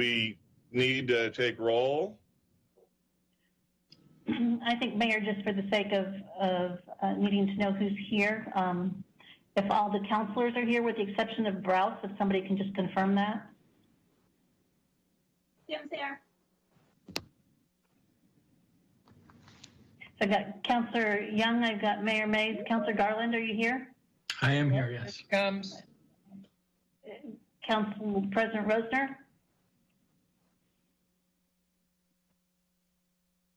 We need to take roll. I think, Mayor, just for the sake of needing to know who's here, if all the counselors are here with the exception of Browse, if somebody can just confirm that. Jim's here. So I've got Councilor Young, I've got Mayor Mays. Councilor Garland, are you here? I am here, yes. Comes. Council President Rosner?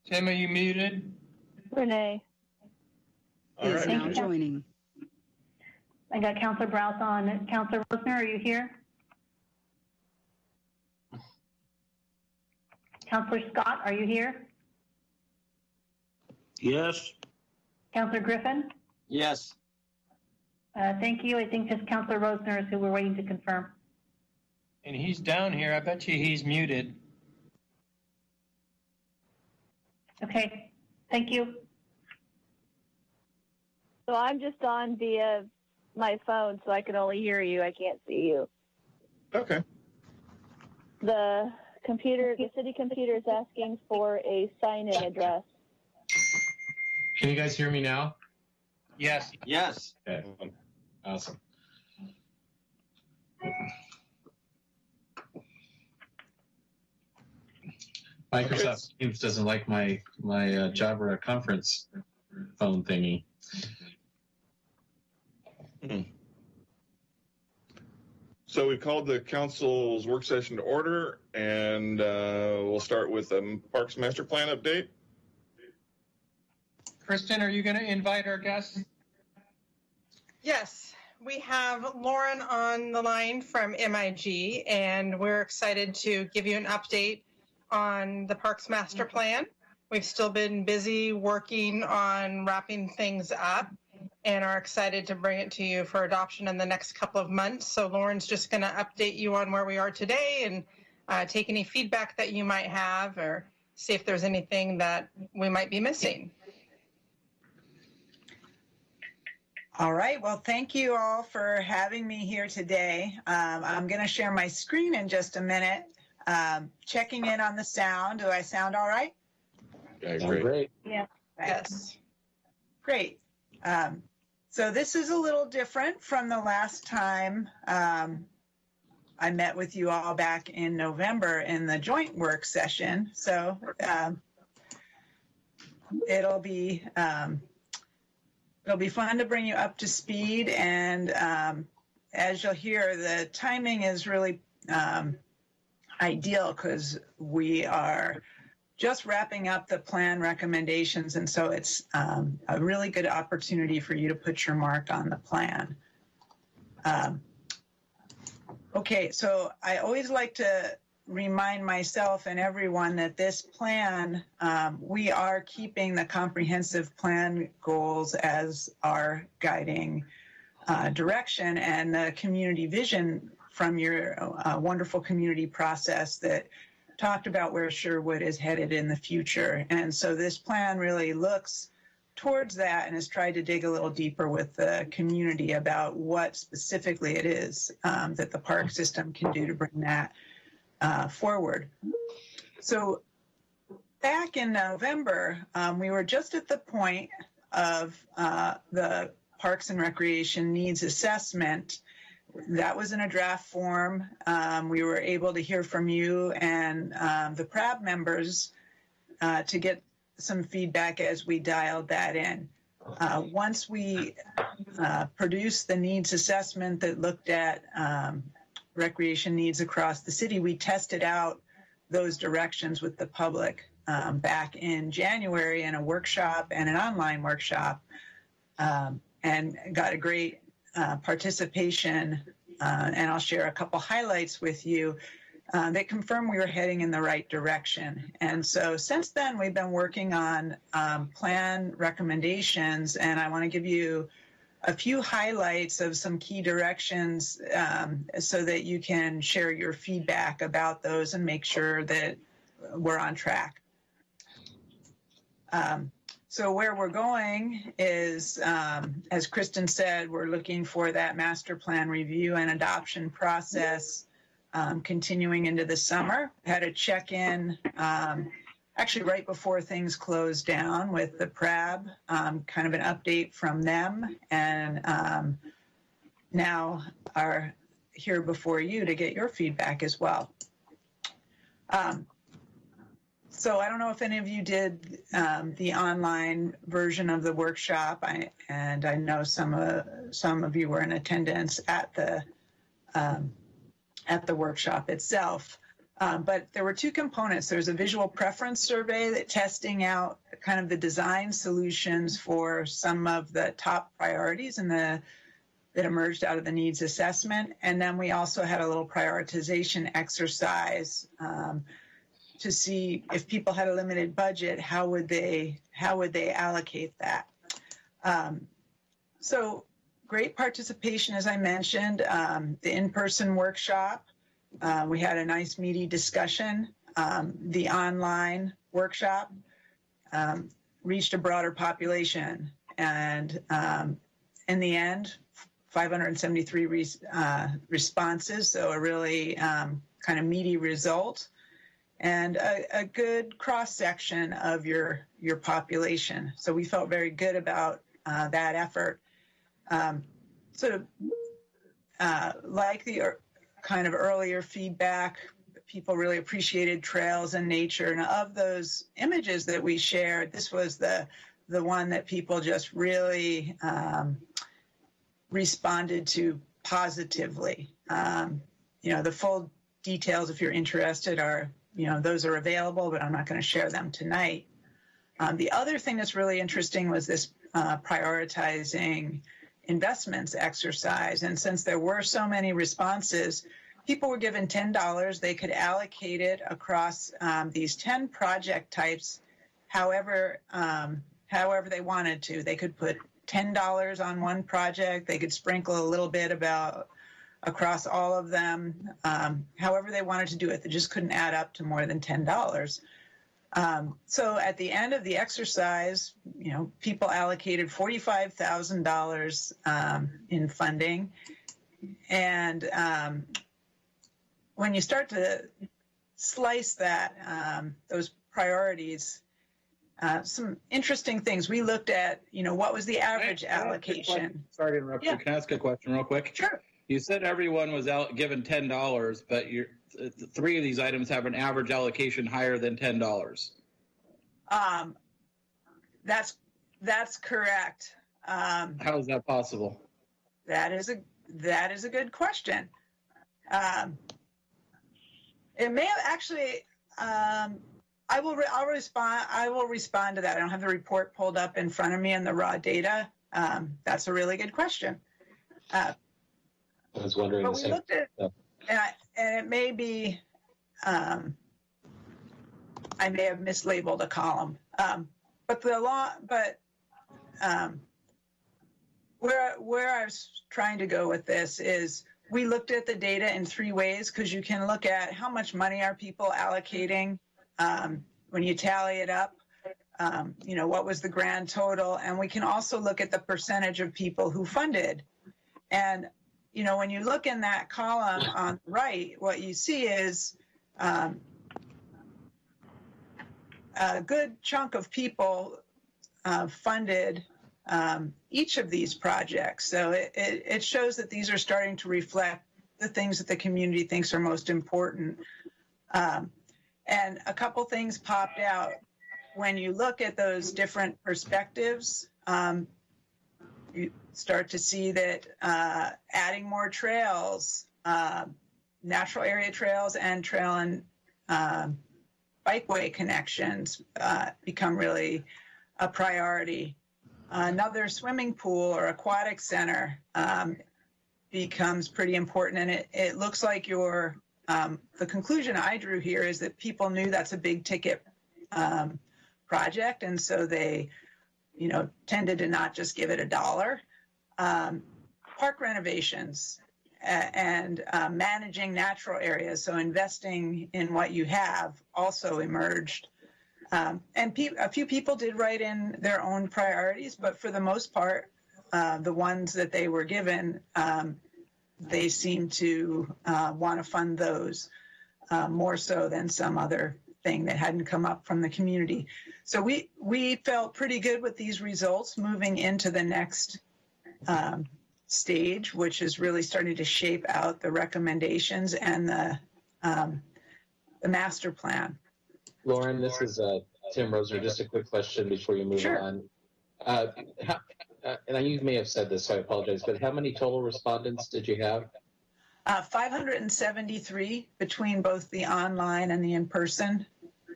Tim, are you muted? Renee. All right. Now joining. I got Councilor Browse on. Councilor Rosner, are you here? Councilor Scott, are you here? Yes. Councilor Griffin? Yes. Thank you. I think just Councilor Rosner is who we're waiting to confirm. And he's down here. I bet you he's muted. Okay, thank you. So I'm just on via my phone, so I can only hear you. I can't see you. Okay. The city computer is asking for a sign-in address. Can you guys hear me now? Yes. Yes. Okay. Awesome. Microsoft Teams doesn't like my Jabra conference phone thingy. So we've called the council's work session to order, and we'll start with the Parks Master Plan update. Kristen, are you going to invite our guests? Yes, we have Lauren on the line from MIG, and we're excited to give you an update on the Parks Master Plan. We've still been busy working on wrapping things up and are excited to bring it to you for adoption in the next couple of months. So Lauren's just going to update you on where we are today and take any feedback that you might have or see if there's anything that we might be missing. All right, well, thank you all for having me here today. I'm going to share my screen in just a minute. Checking in on the sound. Do I sound all right? Okay, great. Yeah. Yes. Great. So this is a little different from the last time I met with you all back in November in the joint work session. So it'll be fun to bring you up to speed. And as you'll hear, the timing is really ideal because we are just wrapping up the plan recommendations, and so it's a really good opportunity for you to put your mark on the plan. Okay, so I always like to remind myself and everyone that this plan, we are keeping the comprehensive plan goals as our guiding direction, and the community vision from your wonderful community process that talked about where Sherwood is headed in the future. And so this plan really looks towards that and has tried to dig a little deeper with the community about what specifically it is that the park system can do to bring that forward. So back in November, we were just at the point of the Parks and Recreation Needs Assessment. That was in a draft form. We were able to hear from you and the PRAB members to get some feedback as we dialed that in. Once we produced the needs assessment that looked at recreation needs across the city, we tested out those directions with the public back in January in a workshop and an online workshop, and got a great participation, and I'll share a couple highlights with you that confirm we were heading in the right direction. And so since then, we've been working on plan recommendations, and I want to give you a few highlights of some key directions so that you can share your feedback about those and make sure that we're on track. So where we're going is, as Kristen said, we're looking for that master plan review and adoption process continuing into the summer. Had a check-in actually right before things closed down with the PRAB, kind of an update from them, and now are here before you to get your feedback as well. So I don't know if any of you did the online version of the workshop, and I know some of you were in attendance at the workshop itself. But there were two components. There's a visual preference survey that testing out kind of the design solutions for some of the top priorities that emerged out of the needs assessment. And then we also had a little prioritization exercise to see if people had a limited budget, how would they allocate that? So great participation, as I mentioned, the in-person workshop. We had a nice meaty discussion. The online workshop reached a broader population, and in the end, 573 responses, so a really kind of meaty result, and a good cross-section of your population. So we felt very good about that effort. Like the kind of earlier feedback, people really appreciated trails and nature. And of those images that we shared, this was the one that people just really responded to positively. The full details, if you're interested, are, those are available, but I'm not going to share them tonight. The other thing that's really interesting was this prioritizing investments exercise. And since there were so many responses, people were given $10. They could allocate it across these 10 project types however they wanted to. They could put $10 on one project. They could sprinkle a little bit across all of them, however they wanted to do it. They just couldn't add up to more than $10. So at the end of the exercise, people allocated $45,000 in funding. And when you start to slice that, those priorities, some interesting things. We looked at, what was the average allocation? Sorry to interrupt you. Can I ask a question real quick? Sure. You said everyone was given $10, but three of these items have an average allocation higher than $10. That's correct. How is that possible? That is a good question. It may have actually. I'll respond to that. I don't have the report pulled up in front of me and the raw data. That's a really good question. I was wondering but the we same. looked at, and it may be, I may have mislabeled a column. But where I was trying to go with this is we looked at the data in three ways, because you can look at how much money are people allocating when you tally it up, what was the grand total, and we can also look at the percentage of people who funded. And when you look in that column on the right, what you see is a good chunk of people funded each of these projects. So it shows that these are starting to reflect the things that the community thinks are most important. And a couple things popped out. When you look at those different perspectives, you start to see that adding more trails, natural area trails and trail and bikeway connections become really a priority. Another swimming pool or aquatic center becomes pretty important. And it looks like the conclusion I drew here is that people knew that's a big ticket project. And so they, tended to not just give it $1. Park renovations and managing natural areas, so investing in what you have, also emerged. And a few people did write in their own priorities, but for the most part, the ones that they were given, they seem to want to fund those more so than some other thing that hadn't come up from the community. So we felt pretty good with these results moving into the next stage, which is really starting to shape out the recommendations and the master plan. Lauren, this is Tim Roser. Just a quick question before you move Sure. on. And you may have said this, so I apologize, but how many total respondents did you have? 573 between both the online and the in-person.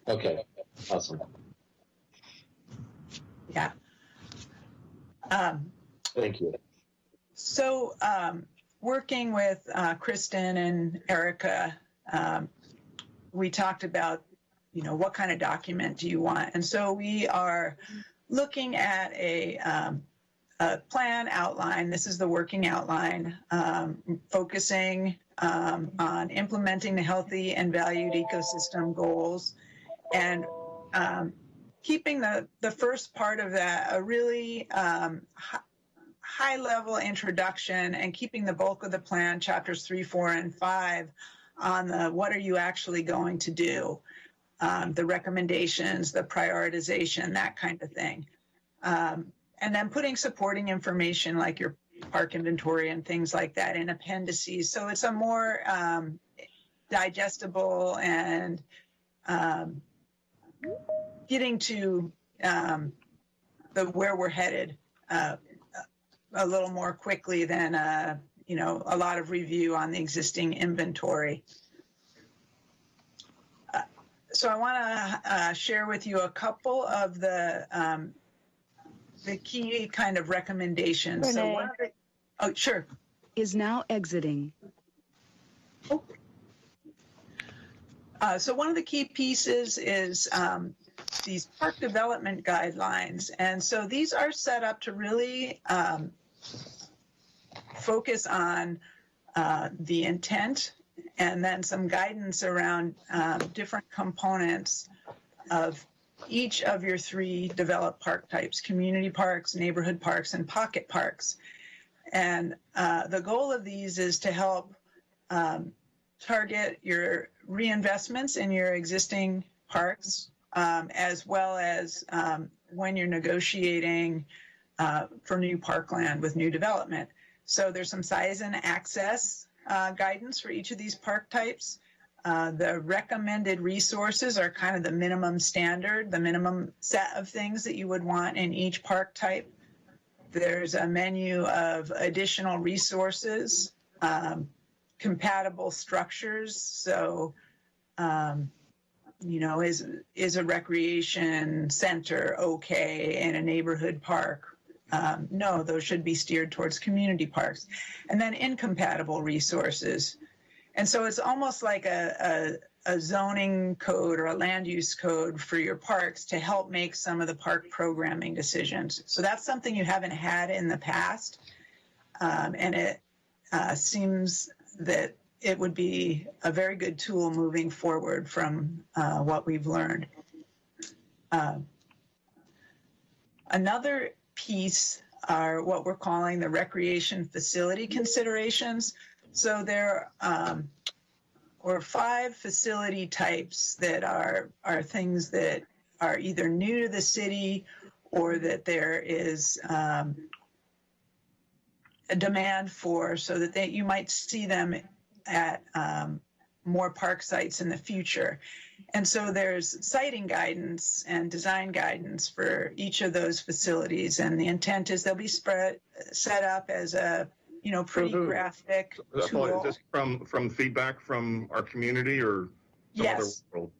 Okay, awesome. Yeah. Thank you. So working with Kristen and Erica, we talked about, what kind of document do you want? And so we are looking at a plan outline. This is the working outline, focusing on implementing the healthy and valued ecosystem goals, and keeping the first part of that a really high-level introduction, and keeping the bulk of the plan, chapters 3, 4, and 5, on the what are you actually going to do, the recommendations, the prioritization, that kind of thing. And then putting supporting information like your park inventory and things like that in appendices. So it's a more digestible and getting to where we're headed a little more quickly than a lot of review on the existing inventory. So I want to share with you a couple of the key kind of recommendations. Renee. Oh, sure. Is now exiting. So one of the key pieces is these park development guidelines. And so these are set up to really focus on the intent, and then some guidance around different components of each of your 3 developed park types: community parks, neighborhood parks, and pocket parks. And the goal of these is to help target your reinvestments in your existing parks, as well as when you're negotiating for new parkland with new development. So there's some size and access guidance for each of these park types. The recommended resources are kind of the minimum standard, the minimum set of things that you would want in each park type. There's a menu of additional resources, compatible structures. So, is a recreation center okay in a neighborhood park? No, those should be steered towards community parks. And then incompatible resources. And so it's almost like a zoning code or a land use code for your parks to help make some of the park programming decisions. So that's something you haven't had in the past. And it seems that it would be a very good tool moving forward from what we've learned. Another piece are what we're calling the recreation facility considerations. So there were 5 facility types that are things that are either new to the city or that there is a demand for, so that you might see them at more park sites in the future. And so there's siting guidance and design guidance for each of those facilities. And the intent is they'll be set up as a pretty graphic tool. Is this from feedback from our community or some other world?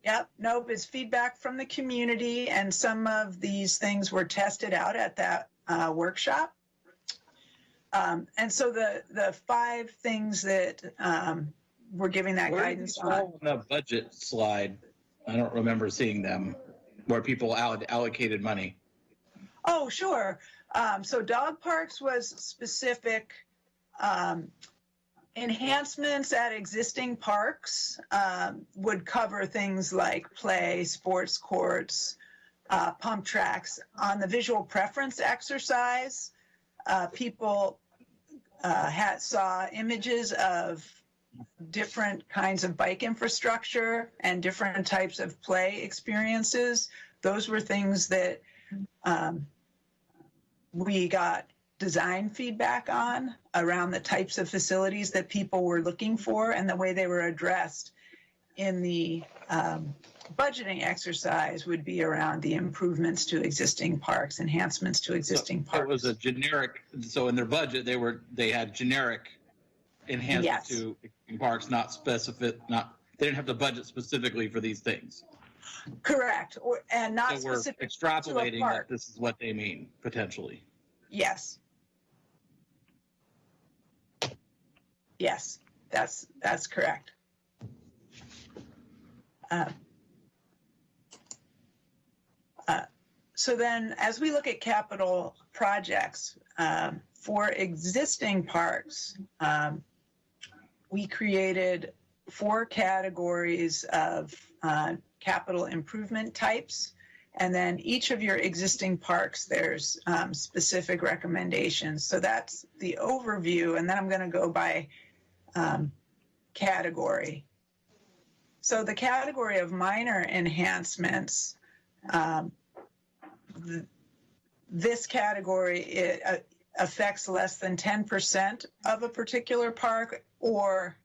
Yep. Nope. It's feedback from the community, and some of these things were tested out at that workshop. And so the 5 things that we're giving that guidance on. On the budget slide, I don't remember seeing them where people allocated money. Oh, sure. So dog parks was specific. Enhancements at existing parks would cover things like play, sports courts, pump tracks. On the visual preference exercise, people saw images of different kinds of bike infrastructure and different types of play experiences. Those were things that we got design feedback on around the types of facilities that people were looking for and the way they were addressed in the budgeting exercise would be around the improvements to existing parks, enhancements to existing parks. It was a generic, so in their budget, they had generic enhancements to existing parks, not specific, they didn't have the budget specifically for these things. Correct, and not So we're specific extrapolating to a park. that this is what they mean, potentially. Yes. Yes, that's correct. So then, as we look at capital projects, for existing parks, we created 4 categories of capital improvement types. And then each of your existing parks, there's specific recommendations. So that's the overview. And then I'm going to go by category. So the category of minor enhancements, this category it affects less than 10% of a particular park, or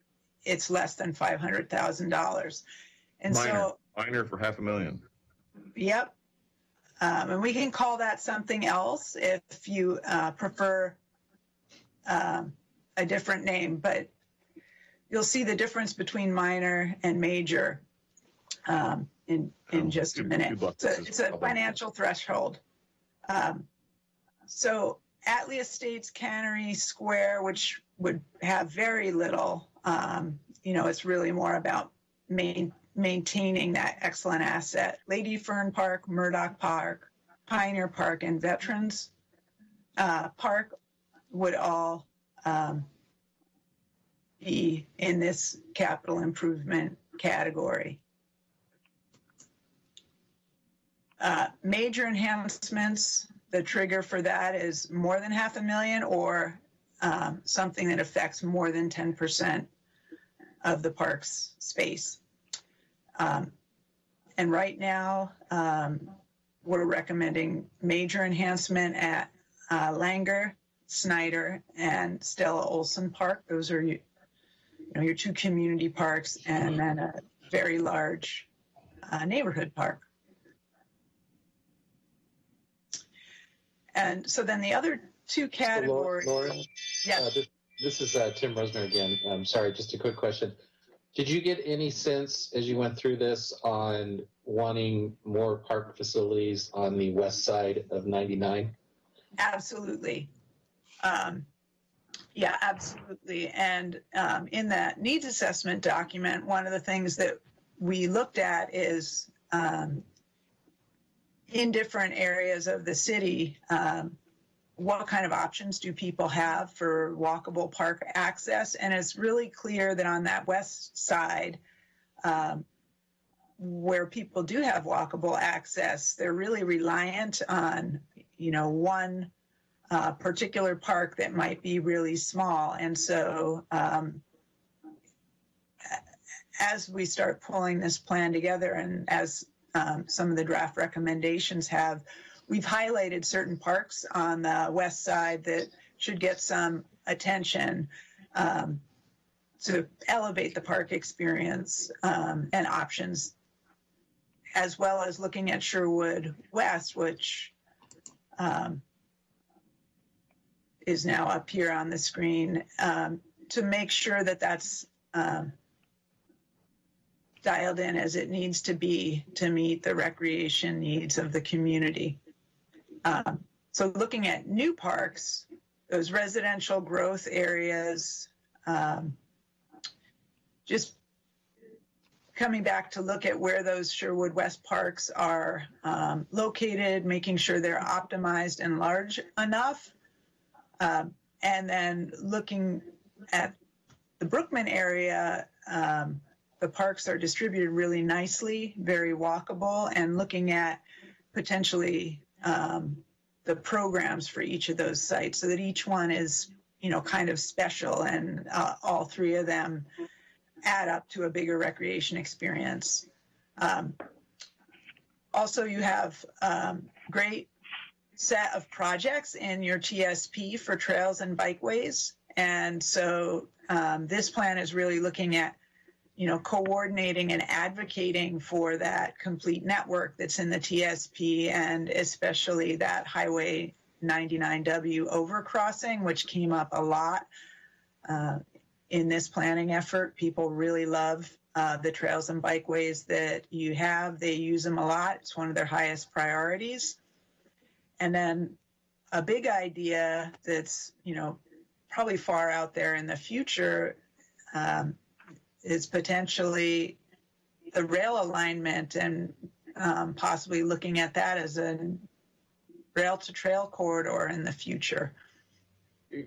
it's less than $500,000. And minor for $500,000. Yep. And we can call that something else if you prefer a different name, but you'll see the difference between minor and major in just a minute. It's a financial threshold. So Atlee Estates Cannery Square, which would have very little, it's really more about maintaining that excellent asset. Lady Fern Park, Murdoch Park, Pioneer Park, and Veterans Park would all be in this capital improvement category. Major enhancements, the trigger for that is more than $500,000 or something that affects more than 10% of the park's space. And right now, we're recommending major enhancement at Langer, Snyder, and Stella Olson Park. Those are your 2 community parks, and then a very large neighborhood park. And so then the other 2 categories. So Lauren, yes. This is Tim Rosner again. I'm sorry, just a quick question. Did you get any sense as you went through this on wanting more park facilities on the west side of 99? Absolutely. Yeah, absolutely. And in that needs assessment document, one of the things that we looked at is in different areas of the city, what kind of options do people have for walkable park access? And it's really clear that on that west side, where people do have walkable access, they're really reliant on, one particular park that might be really small. And so as we start pulling this plan together and as some of the draft recommendations have, we've highlighted certain parks on the west side that should get some attention to elevate the park experience and options, as well as looking at Sherwood West, which is now up here on the screen, to make sure that that's dialed in as it needs to be to meet the recreation needs of the community. So looking at new parks, those residential growth areas, just coming back to look at where those Sherwood West parks are located, making sure they're optimized and large enough, and then looking at the Brookman area, the parks are distributed really nicely, very walkable, and looking at potentially the programs for each of those sites so that each one is, kind of special, and all three of them add up to a bigger recreation experience. Also, you have great set of projects in your TSP for trails and bikeways. And so this plan is really looking at, coordinating and advocating for that complete network that's in the TSP, and especially that Highway 99W overcrossing, which came up a lot in this planning effort. People really love the trails and bikeways that you have. They use them a lot. It's one of their highest priorities. And then a big idea that's, probably far out there in the future is potentially the rail alignment, and possibly looking at that as a rail to trail corridor in the future.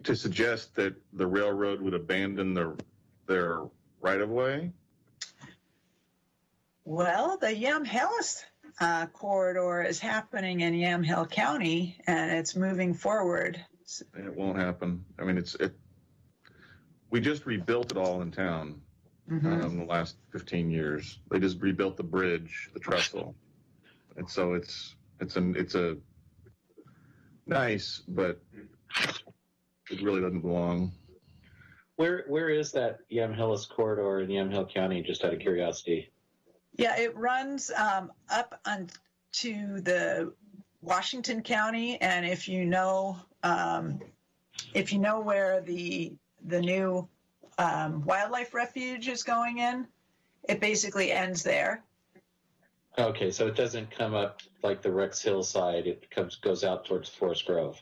To suggest that the railroad would abandon their right of way? Well, the Yamhill corridor is happening in Yamhill County, and it's moving forward. It won't happen. I mean, we just rebuilt it all in town in the last 15 years. They just rebuilt the bridge, the trestle. And so it's a nice, but it really doesn't belong. Where is that Yamhill corridor in Yamhill County, just out of curiosity? Yeah, it runs up onto the Washington County, and if you know where the new wildlife refuge is going in, it basically ends there. Okay, so it doesn't come up like the Rex Hill side; it goes out towards Forest Grove.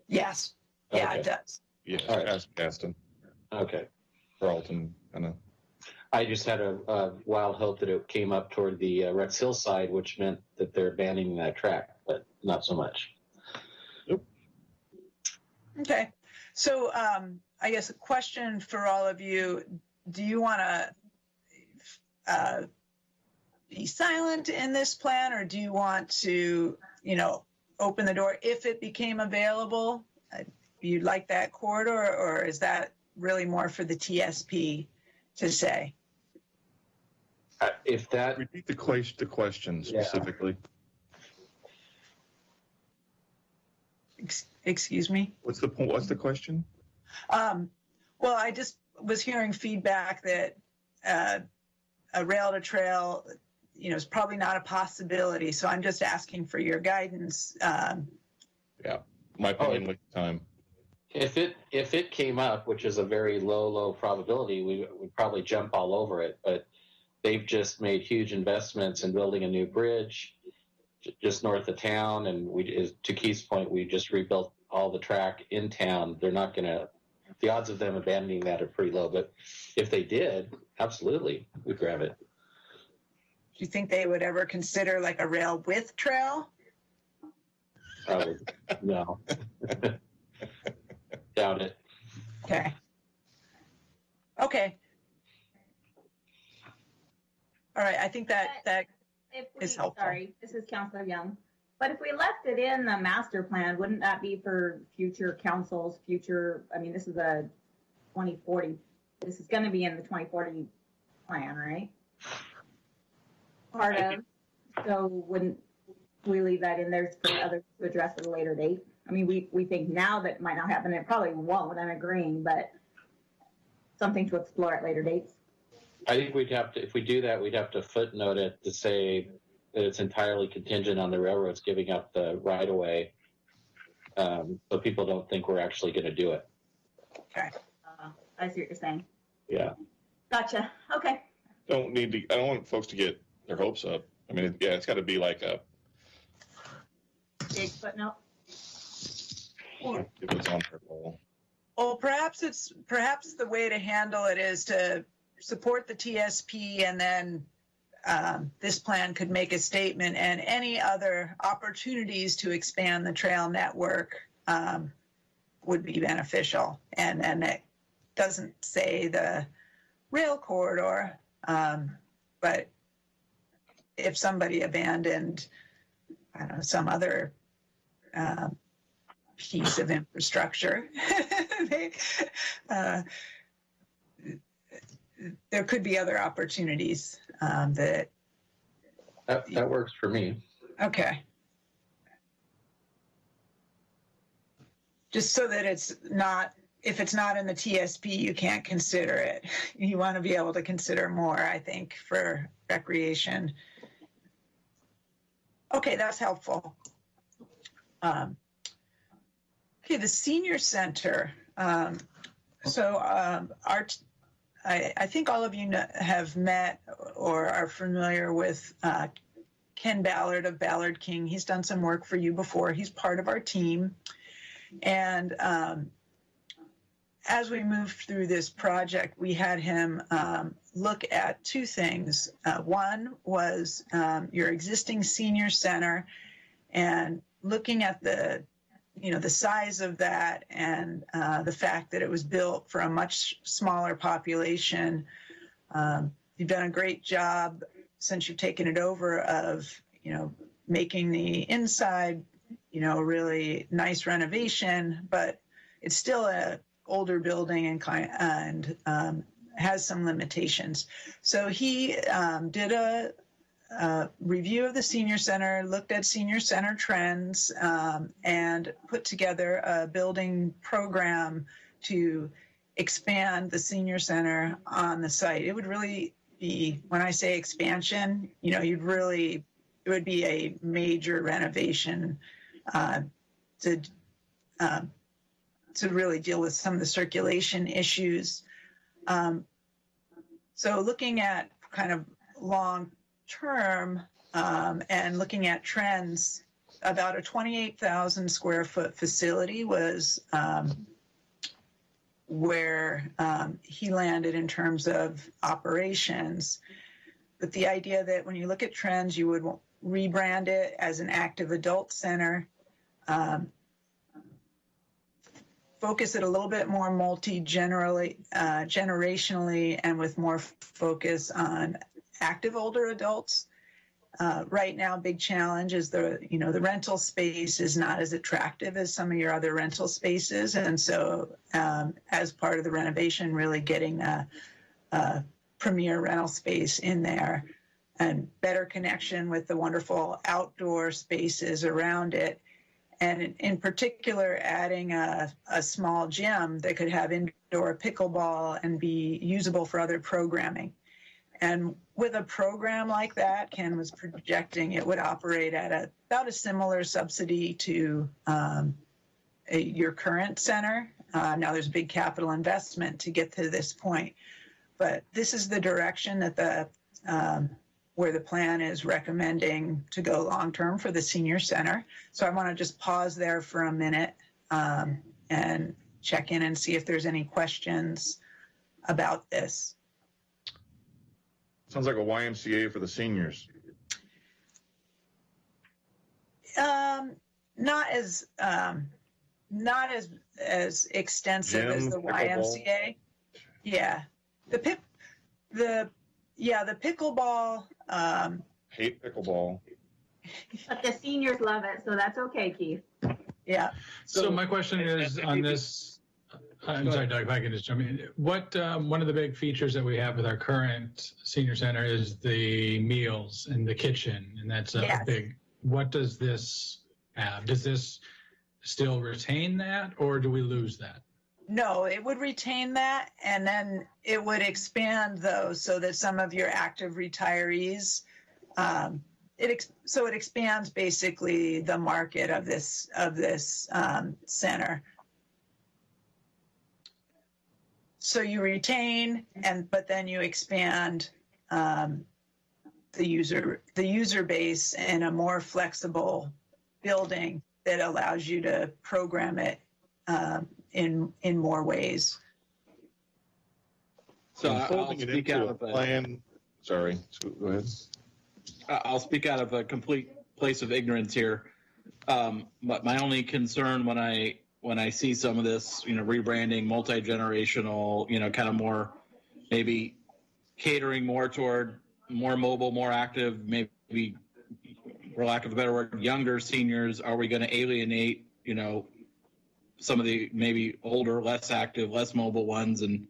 Yes, yeah, okay. It does. Yeah, All right. Aston, Okay. Carlton, kind of. I just had a wild hope that it came up toward the Rex Hill side, which meant that they're abandoning that track, but not so much. Nope. Okay, so I guess a question for all of you: do you want to be silent in this plan, or do you want to, open the door if it became available? You'd like that corridor, or is that really more for the TSP to say? If that Repeat the question specifically. Excuse me? What's the question? Well, I just was hearing feedback that a rail to trail, is probably not a possibility. So I'm just asking for your guidance. Yeah, my opinion with time. If it came up, which is a very low probability, we would probably jump all over it. But they've just made huge investments in building a new bridge just north of town, and to Keith's point, we just rebuilt all the track in town. They're not going to. The odds of them abandoning that are pretty low. But if they did, absolutely, we'd grab it. Do you think they would ever consider like a rail with trail? Probably no. Doubt it. Okay. All right. I think that is helpful. Sorry, this is Councilor Young. But if we left it in the master plan, wouldn't that be for future councils, this is a 2040. This is going to be in the 2040 plan, right? Part of. So wouldn't we leave that in there for others to address at a later date? I mean, we think now that might not happen. It probably won't, I'm agreeing, but something to explore at later dates. I think we'd have to, if we do that, we'd have to footnote it to say that it's entirely contingent on the railroads giving up the right of way, so people don't think we're actually going to do it. Okay. I see what you're saying. Yeah. Gotcha. Okay. I don't want folks to get their hopes up. I mean, it's got to be like a big footnote. If it's on their goal. Well, perhaps the way to handle it is to support the TSP, and then this plan could make a statement, and any other opportunities to expand the trail network would be beneficial. And it doesn't say the rail corridor, but if somebody abandoned, some other piece of infrastructure they, there could be other opportunities that works for me. Okay. Just so that it's not, if it's not in the TSP, you can't consider it. You want to be able to consider more, I think, for recreation. Okay, that's helpful. Okay, the senior center. I think all of you have met or are familiar with Ken Ballard of Ballard King. He's done some work for you before. He's part of our team. And as we moved through this project, we had him look at two things. One was your existing senior center and looking at the size of that and the fact that it was built for a much smaller population. You've done a great job since you've taken it over of, making the inside, really nice renovation, but it's still a older building and has some limitations. So he did a review of the senior center, looked at senior center trends, and put together a building program to expand the senior center on the site. It would really be, when I say expansion, it would be a major renovation to really deal with some of the circulation issues. So looking at kind of long term and looking at trends, about a 28,000 square foot facility was where he landed in terms of operations. But the idea that when you look at trends, you would rebrand it as an active adult center, focus it a little bit more generationally and with more focus on active older adults. Right now, big challenge is the rental space is not as attractive as some of your other rental spaces. And so as part of the renovation, really getting a premier rental space in there and better connection with the wonderful outdoor spaces around it. And in particular, adding a small gym that could have indoor pickleball and be usable for other programming. And with a program like that, Ken was projecting it would operate at about a similar subsidy to your current center. Now there's a big capital investment to get to this point, but this is the direction that where the plan is recommending to go long-term for the senior center. So I want to just pause there for a minute and check in and see if there's any questions about this. Sounds like a YMCA for the seniors. Not as extensive Gym, as the pickleball. YMCA. Yeah, the pickleball. Hate pickleball. But the seniors love it, so that's okay, Keith. Yeah. So my question is on this. I'm sorry, Doug, if I can just jump in. What one of the big features that we have with our current senior center is the meals and the kitchen, and that's a big. What does this have? Does this still retain that, or do we lose that? No, it would retain that, and then it would expand those so that some of your active retirees. So it expands basically the market of this center. So you retain, but then you expand the user base in a more flexible building that allows you to program it in more ways. So I'll speak out of a plan. Sorry, go ahead. I'll speak out of a complete place of ignorance here. But my only concern when I see some of this, rebranding, multi-generational, kind of more, maybe catering more toward more mobile, more active, maybe, for lack of a better word, younger seniors, are we going to alienate, some of the maybe older, less active, less mobile ones. And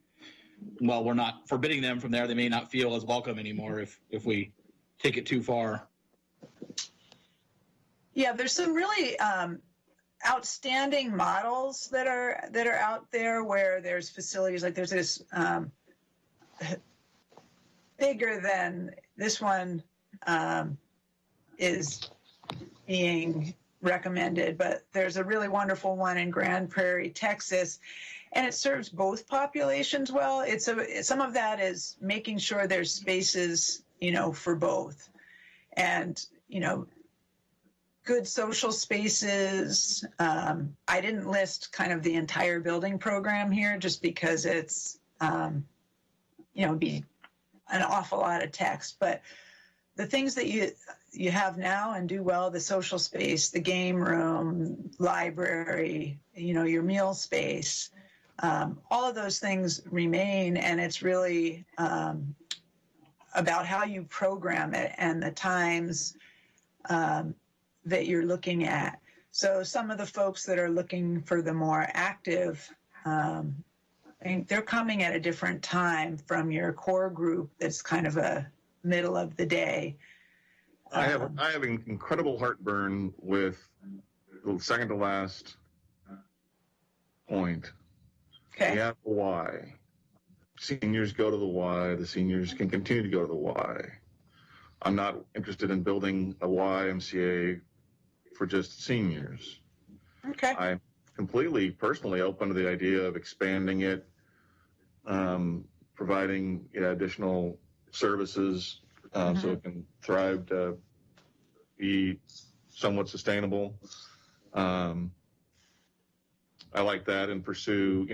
while we're not forbidding them from there, they may not feel as welcome anymore if we take it too far. Yeah, there's some really outstanding models that are out there where there's facilities like there's this bigger than this one is being recommended, but there's a really wonderful one in Grand Prairie, Texas, and it serves both populations well. Some of that is making sure there's spaces, for both, and good social spaces. I didn't list kind of the entire building program here just because it's, be an awful lot of text. But the things that you have now and do well, the social space, the game room, library, your meal space, all of those things remain. And it's really about how you program it and the times that you're looking at. So some of the folks that are looking for the more active, they're coming at a different time from your core group that's kind of a middle of the day. I have an incredible heartburn with the second to last point. Okay. We have the Y. Seniors go to the Y. The seniors can continue to go to the Y. I'm not interested in building a YMCA for just seniors. Okay. I'm completely personally open to the idea of expanding it, providing additional services so it can thrive to be somewhat sustainable. I like that and pursue,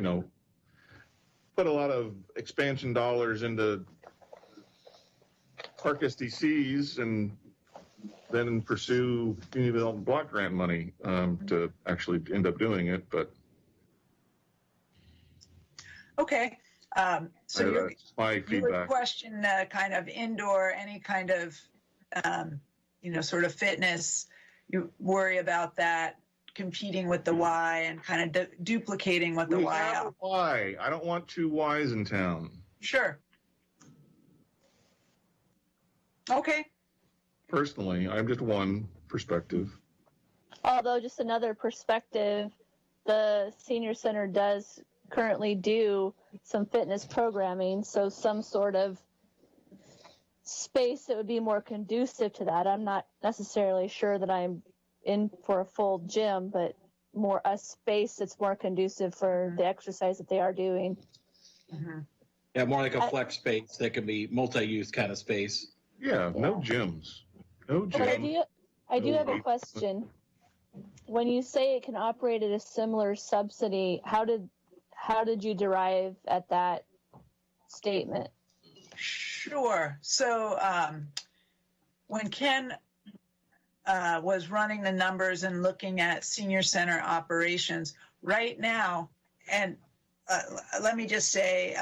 put a lot of expansion dollars into park SDCs and then pursue community development block grant money to actually end up doing it. But okay, so my you feedback. would question kind of indoor, any kind of sort of fitness. You worry about that competing with the Y and kind of duplicating what the We Y. have a Y. I don't want two Ys in town. Sure. Okay. Personally, I'm just one perspective. Although, just another perspective, the senior center does currently do some fitness programming, so some sort of space that would be more conducive to that. I'm not necessarily sure that I'm in for a full gym, but more a space that's more conducive for the exercise that they are doing. Mm-hmm. Yeah, more like a flex space that could be multi-use kind of space. Yeah, no gyms. No But gym. I do have a question. When you say it can operate at a similar subsidy, how did you derive at that statement? Sure. So when Ken was running the numbers and looking at senior center operations right now, and let me just say,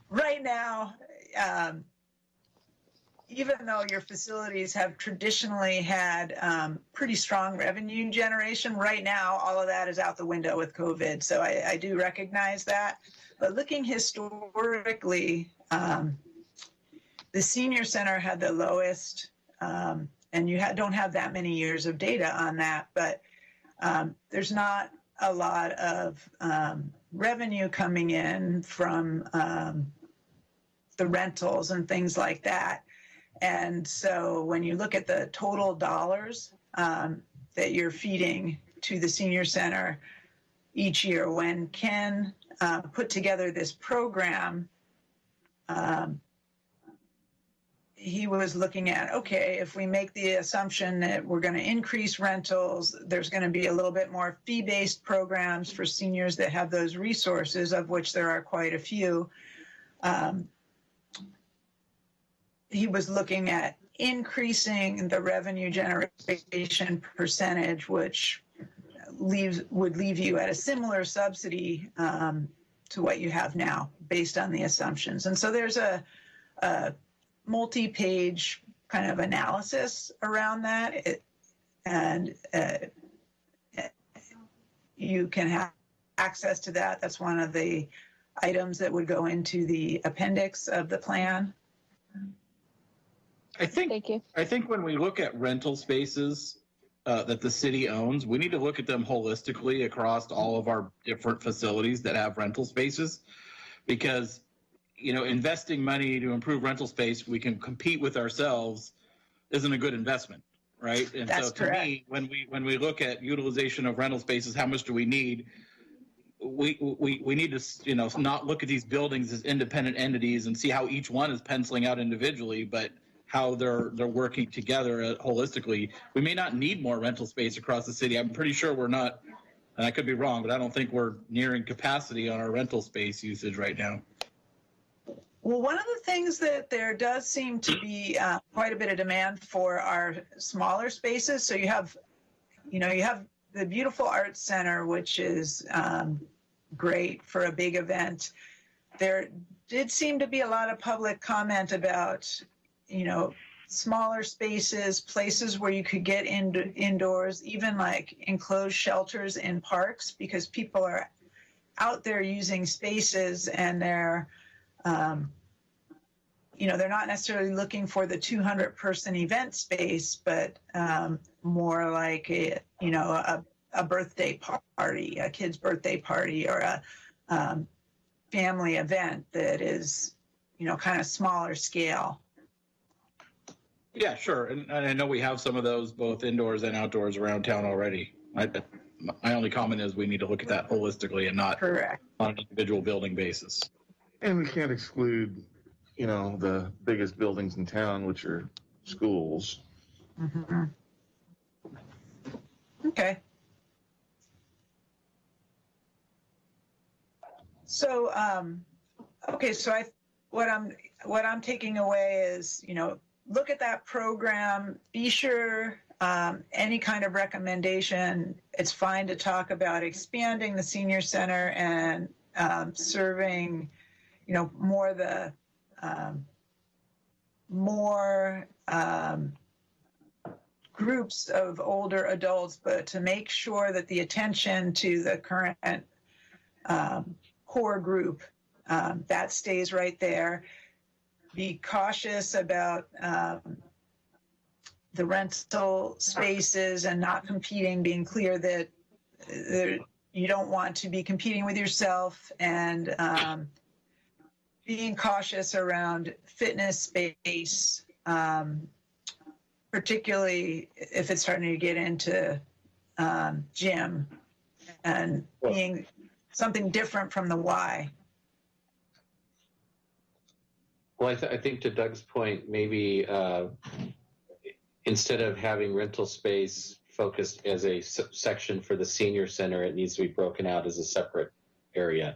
right now, even though your facilities have traditionally had pretty strong revenue generation, right now all of that is out the window with COVID. So I do recognize that. But looking historically, the senior center had the lowest, and you don't have that many years of data on that, but there's not a lot of revenue coming in from the rentals and things like that. And so when you look at the total dollars that you're feeding to the senior center each year, when Ken put together this program, he was looking at, okay, if we make the assumption that we're going to increase rentals, there's going to be a little bit more fee-based programs for seniors that have those resources, of which there are quite a few. He was looking at increasing the revenue generation percentage, which would leave you at a similar subsidy to what you have now, based on the assumptions. And so there's a multi-page kind of analysis around that, and you can have access to that. That's one of the items that would go into the appendix of the plan. Thank you. I think when we look at rental spaces that the city owns, we need to look at them holistically across all of our different facilities that have rental spaces, because investing money to improve rental space we can compete with ourselves isn't a good investment, right? And That's so to correct. me, when we look at utilization of rental spaces, how much do we need? We need to not look at these buildings as independent entities and see how each one is penciling out individually, but how they're working together holistically. We may not need more rental space across the city. I'm pretty sure we're not, and I could be wrong, but I don't think we're nearing capacity on our rental space usage right now. Well, one of the things that there does seem to be quite a bit of demand for are smaller spaces. So you have the beautiful Arts Center, which is great for a big event. There did seem to be a lot of public comment about, smaller spaces, places where you could get indoors, even like enclosed shelters in parks, because people are out there using spaces and they're not necessarily looking for the 200-person event space, but more like a birthday party, a kid's birthday party, or a family event that is, kind of smaller scale. Yeah, sure. And I know we have some of those both indoors and outdoors around town already. My only comment is we need to look at that holistically and not Correct. on an individual building basis. And we can't exclude, the biggest buildings in town, which are schools. Mm-hmm. Okay. So, what I'm taking away is, look at that program, be sure any kind of recommendation, it's fine to talk about expanding the senior center and serving, more groups of older adults, but to make sure that the attention to the current core group, that stays right there. Be cautious about the rental spaces and not competing, being clear that you don't want to be competing with yourself, and being cautious around fitness space, particularly if it's starting to get into gym, and being something different from the why. Well, I think to Doug's point, maybe instead of having rental space focused as a section for the senior center, it needs to be broken out as a separate area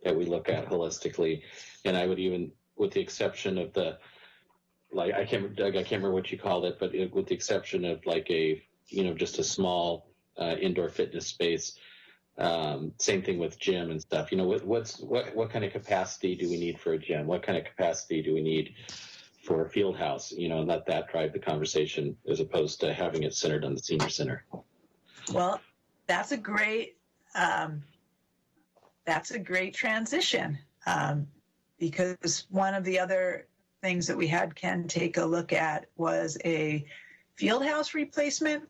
that we look at holistically. And I would even, with the exception of Doug, I can't remember what you called it, but with the exception of just a small indoor fitness space. Same thing with gym and stuff. What kind of capacity do we need for a gym? What kind of capacity do we need for a field house? And let that drive the conversation as opposed to having it centered on the senior center. Well, that's a great transition, because one of the other things that we had Ken take a look at was a field house replacement.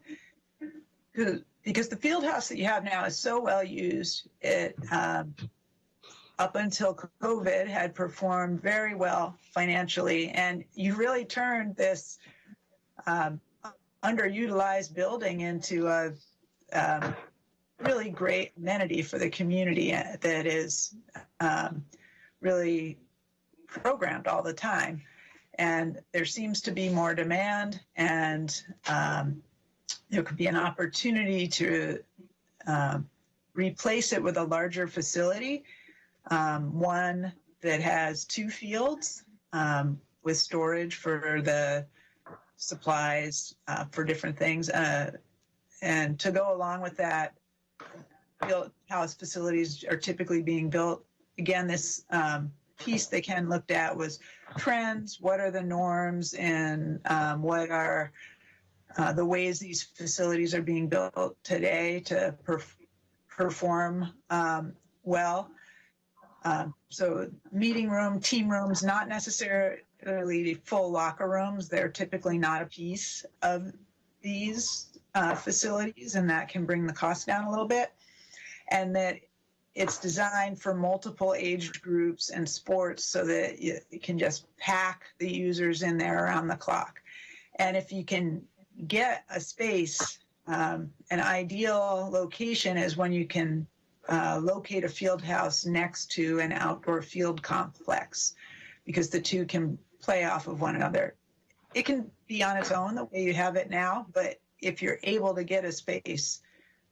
Because the field house that you have now is so well used, it up until COVID had performed very well financially, and you really turned this underutilized building into a really great amenity for the community that is really programmed all the time. And there seems to be more demand, and there could be an opportunity to replace it with a larger facility, one that has 2 fields with storage for the supplies for different things. And to go along with that, field house facilities are typically being built. Again, this piece that Ken looked at was trends, what are the norms, and what are the ways these facilities are being built today to perform well. So meeting room, team rooms, not necessarily full locker rooms. They're typically not a piece of these facilities, and that can bring the cost down a little bit. And that it's designed for multiple age groups and sports so that you can just pack the users in there around the clock. And if you can get a space, an ideal location is when you can locate a field house next to an outdoor field complex, because the two can play off of one another. It can be on its own the way you have it now, but if you're able to get a space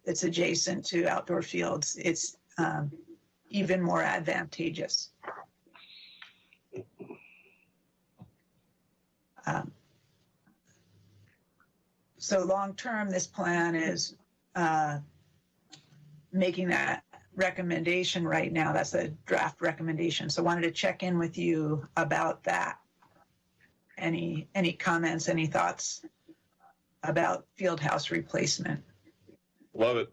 that's adjacent to outdoor fields, it's even more advantageous. So long-term, this plan is making that recommendation right now. That's a draft recommendation. So wanted to check in with you about that. Any comments, any thoughts about field house replacement? Love it.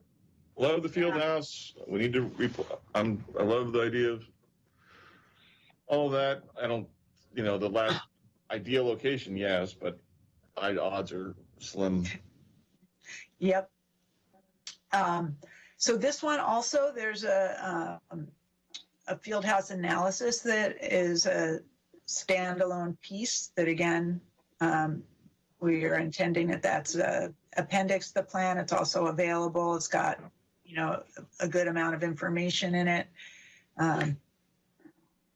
Love the field house. We need to, I love the idea of all that. I don't, the last ideal location, yes, but odds are slim. Yep. So this one also, there's a field house analysis that is a standalone piece that, again, we are intending that's a appendix to the plan. It's also available. It's got, a good amount of information in it.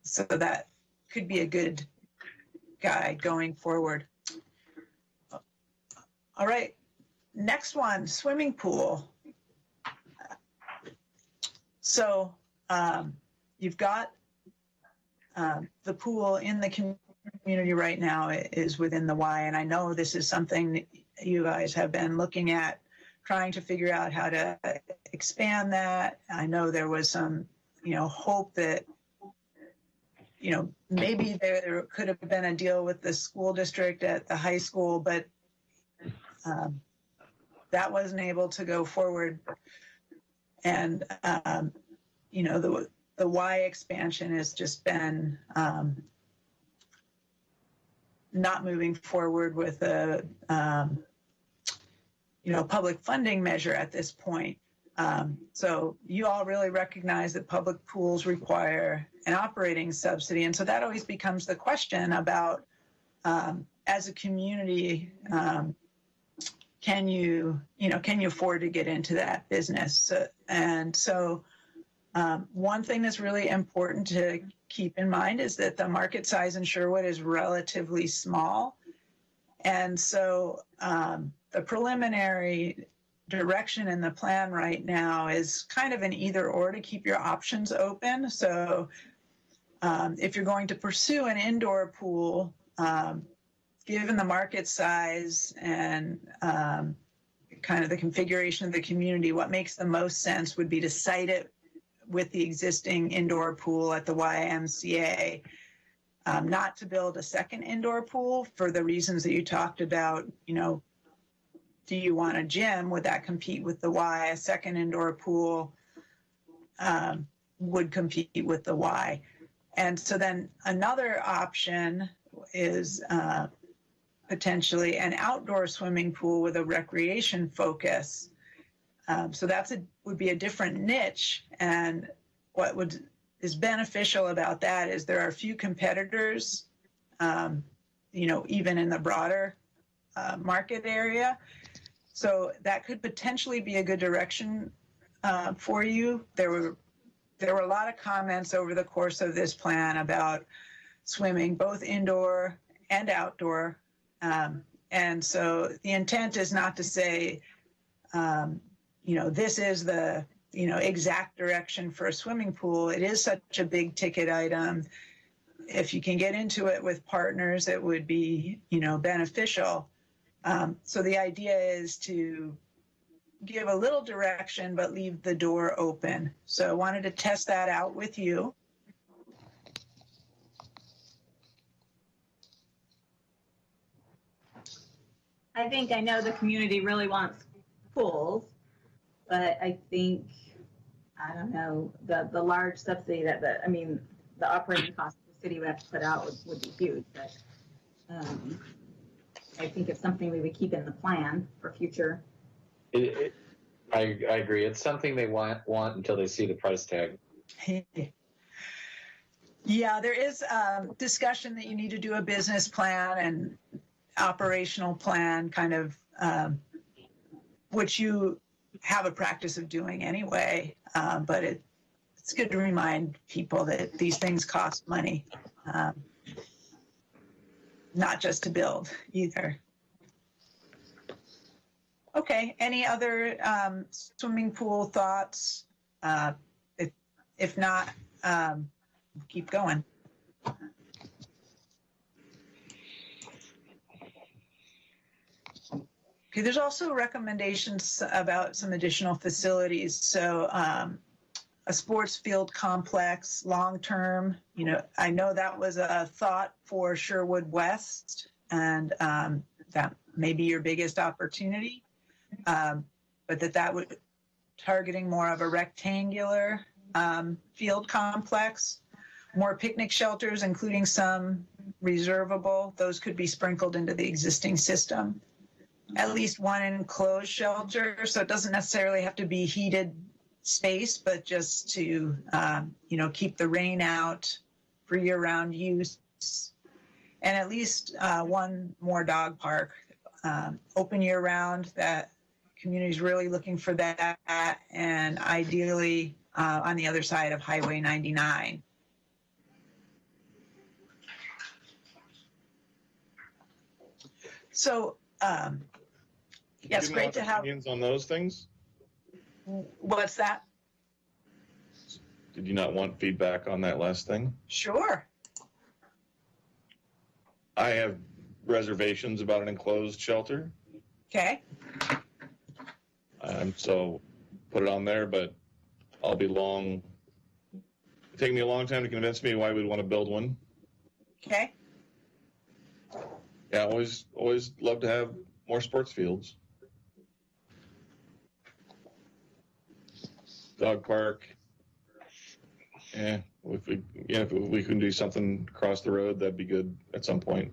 So that could be a good guide going forward. All right, next one, swimming pool. So you've got the pool in the community right now is within the Y, and I know this is something you guys have been looking at, trying to figure out how to expand that. I know there was some, hope that, maybe there could have been a deal with the school district at the high school, but that wasn't able to go forward. And, the Y expansion has just been not moving forward with a, public funding measure at this point. So you all really recognize that public pools require an operating subsidy. And so that always becomes the question about, as a community, can you afford to get into that business? So one thing that's really important to keep in mind is that the market size in Sherwood is relatively small. And so the preliminary direction in the plan right now is kind of an either or to keep your options open. So if you're going to pursue an indoor pool, given the market size and kind of the configuration of the community, what makes the most sense would be to site it with the existing indoor pool at the YMCA, not to build a second indoor pool for the reasons that you talked about. Do you want a gym? Would that compete with the Y? A second indoor pool would compete with the Y. And so then another option is potentially an outdoor swimming pool with a recreation focus. So would be a different niche. And what is beneficial about that is there are a few competitors, even in the broader market area. So that could potentially be a good direction for you. There were a lot of comments over the course of this plan about swimming, both indoor and outdoor. And so the intent is not to say, this is the, exact direction for a swimming pool. It is such a big ticket item. If you can get into it with partners, it would be, beneficial. So the idea is to give a little direction, but leave the door open. So I wanted to test that out with you. I think I know the community really wants pools, but I think I don't know, the large subsidy that the operating cost the city would have to put out would be huge, but I think it's something we would keep in the plan for future. I agree. It's something they want until they see the price tag. Yeah, there is discussion that you need to do a business plan and operational plan, kind of, which you have a practice of doing anyway. But it's good to remind people that these things cost money, not just to build either. Okay, any other swimming pool thoughts? If not, keep going. Okay, there's also recommendations about some additional facilities. So a sports field complex, long-term, I know that was a thought for Sherwood West, and that may be your biggest opportunity, but that would targeting more of a rectangular field complex, more picnic shelters, including some reservable. Those could be sprinkled into the existing system. At least one enclosed shelter, so it doesn't necessarily have to be heated space, but just to keep the rain out for year-round use. And at least one more dog park, open year-round. That community's really looking for that, and ideally on the other side of Highway 99. So, it's great to have opinions on those things. What's that? Did you not want feedback on that last thing? Sure. I have reservations about an enclosed shelter. Okay. So put it on there, but I'll be long. It'll take me a long time to convince me why we'd want to build one. Okay. Yeah, always love to have more sports fields. Dog park. Yeah, if we can do something across the road, that'd be good at some point.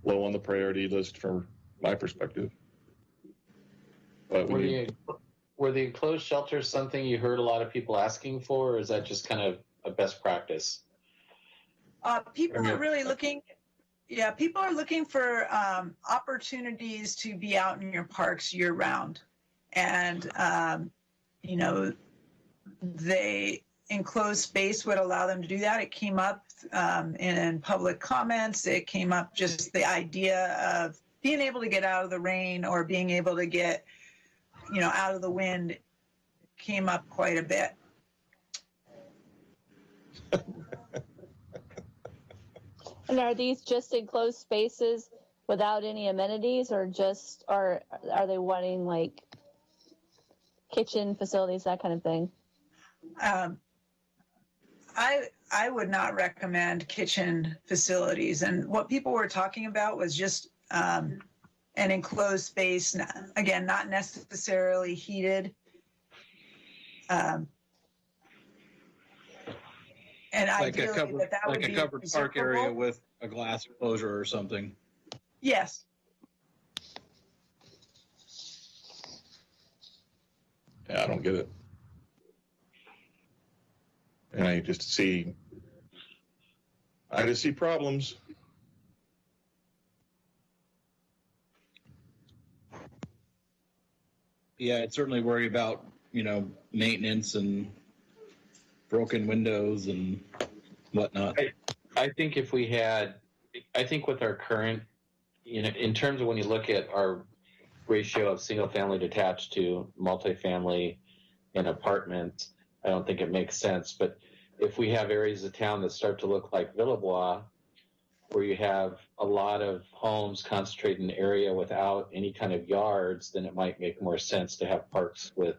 Low on the priority list from my perspective. But were the enclosed shelters something you heard a lot of people asking for, or is that just kind of a best practice? People are really looking. Yeah, people are looking for opportunities to be out in your parks year round, and they enclosed space would allow them to do that. It came up in public comments. It came up just the idea of being able to get out of the rain or being able to get, out of the wind came up quite a bit. And are these just enclosed spaces without any amenities, or are they wanting like kitchen facilities, that kind of thing? I would not recommend kitchen facilities. And what people were talking about was just an enclosed space, again, not necessarily heated. And Like ideally, that would like be a covered park area with a glass enclosure or something. Yes. Yeah, I don't get it. And I just see problems. Yeah, I'd certainly worry about, maintenance and broken windows and whatnot. I think with our current, in terms of when you look at our ratio of single family detached to multifamily and apartments, I don't think it makes sense. But if we have areas of town that start to look like Villebois, where you have a lot of homes concentrated in an area without any kind of yards, then it might make more sense to have parks with,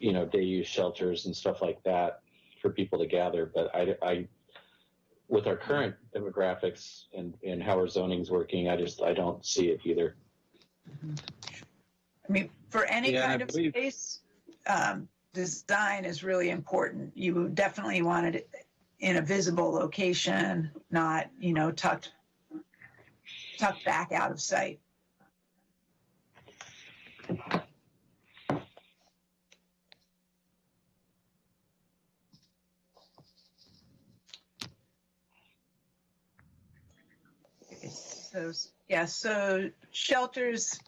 day use shelters and stuff like that for people to gather. But I with our current demographics and how our zoning's working, I don't see it either. I mean, for any kind of space, design is really important. You definitely want it in a visible location, not, tucked back out of sight. So shelters,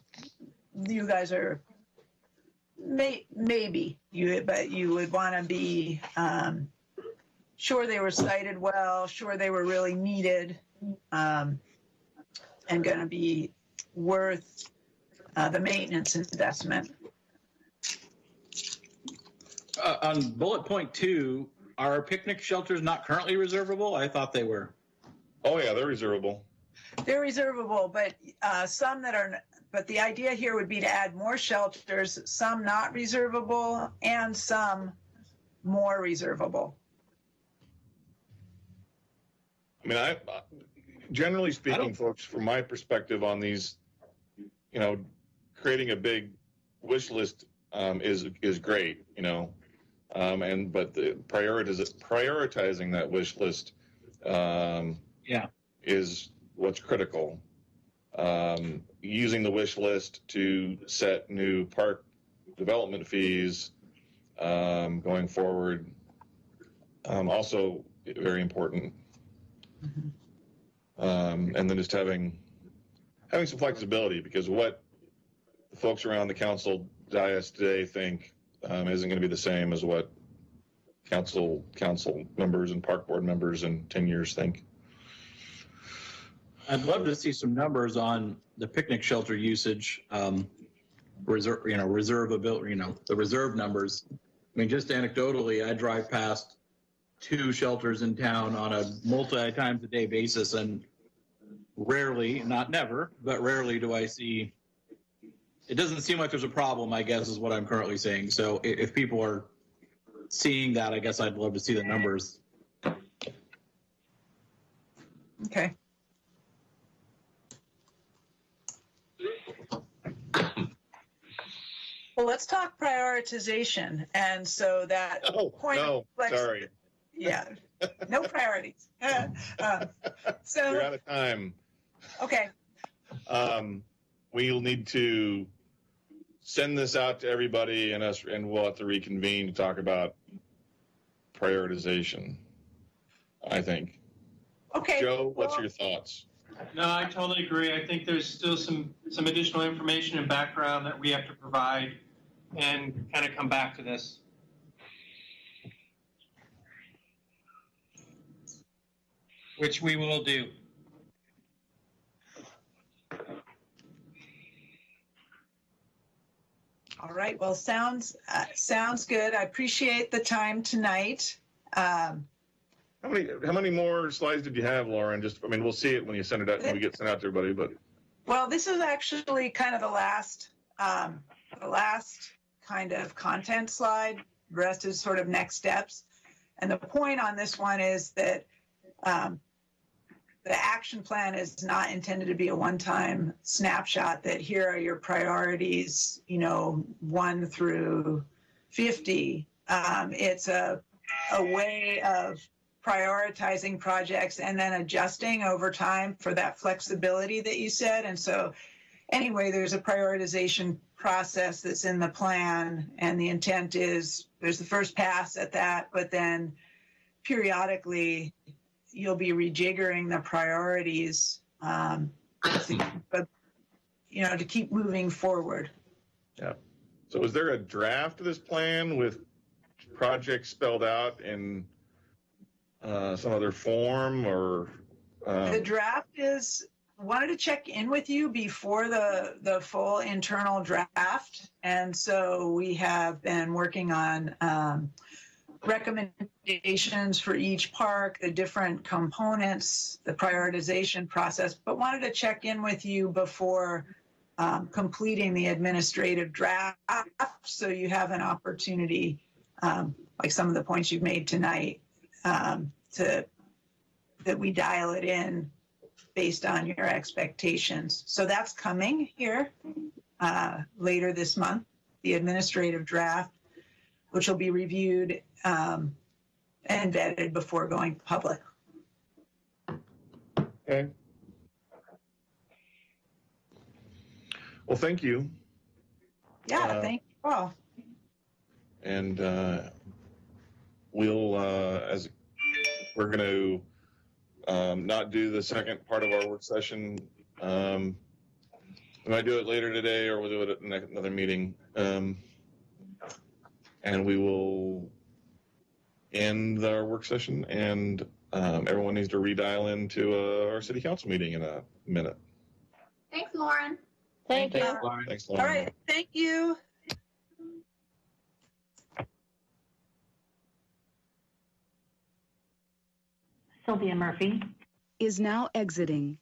you guys are maybe but you would want to be sure they were sited well, sure they were really needed, and going to be worth the maintenance investment. On bullet point 2, are picnic shelters not currently reservable? I thought they were. Oh yeah, they're reservable. They're reservable, but some that are. But the idea here would be to add more shelters, some not reservable, and some more reservable. I mean, generally speaking, folks, from my perspective on these, creating a big wish list is great, but the prioritizing that wish list, is what's critical. Using the wish list to set new park development fees going forward, also very important. And then just having some flexibility, because what the folks around the council dais today think isn't going to be the same as what council members and park board members in 10 years think. I'd love to see some numbers on the picnic shelter usage, reservability, the reserve numbers. I mean, just anecdotally, I drive past 2 shelters in town on a multi-times a day basis, and rarely, not never, but rarely do I see, it doesn't seem like there's a problem, I guess, is what I'm currently saying. So if people are seeing that, I guess I'd love to see the numbers. Okay. Well, let's talk prioritization. And so that point of sorry. Yeah, no priorities. So you're out of time. Okay. We'll need to send this out to everybody, and we'll have to reconvene to talk about prioritization, I think. Okay. Joe, what's your thoughts? No, I totally agree. I think there's still some additional information and background that we have to provide and kind of come back to this. Which we will do. All right. Well, sounds good. I appreciate the time tonight. How many more slides did you have, Lauren? We'll see it when you send it out, when we get sent out to everybody. But well, this is actually kind of the last kind of content slide. The rest is sort of next steps. And the point on this one is that the action plan is not intended to be a one-time snapshot that here are your priorities, 1 through 50. It's a way of prioritizing projects and then adjusting over time for that flexibility that you said. And so anyway, there's a prioritization process that's in the plan, and the intent is there's the first pass at that, but then periodically you'll be rejiggering the priorities, to keep moving forward. Yeah. So is there a draft of this plan with projects spelled out in some other form, or? The draft is, wanted to check in with you before the full internal draft. And so we have been working on recommendations for each park, the different components, the prioritization process, but wanted to check in with you before completing the administrative draft, so you have an opportunity, like some of the points you've made tonight, that we dial it in based on your expectations. So that's coming here later this month, the administrative draft. which will be reviewed and vetted before going public. Okay. Well, thank you. Yeah, thank you all. And we'll, as we're going to not do the second part of our work session. We might do it later today, or we'll do it at another meeting. And we will end our work session, and everyone needs to redial into our city council meeting in a minute. Thanks, Lauren. Thank you. Thanks, All Lauren. right, thank you. Sylvia Murphy. Is now exiting.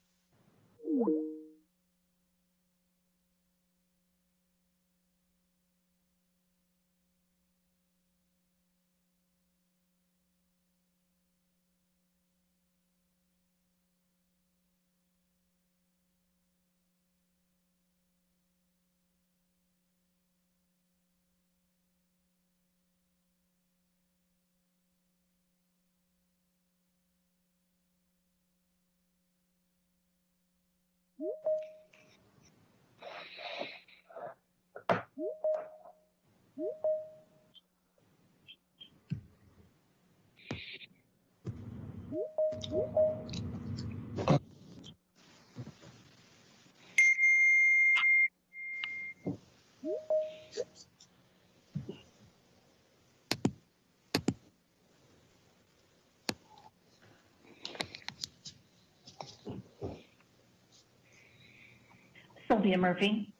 Sylvia Murphy.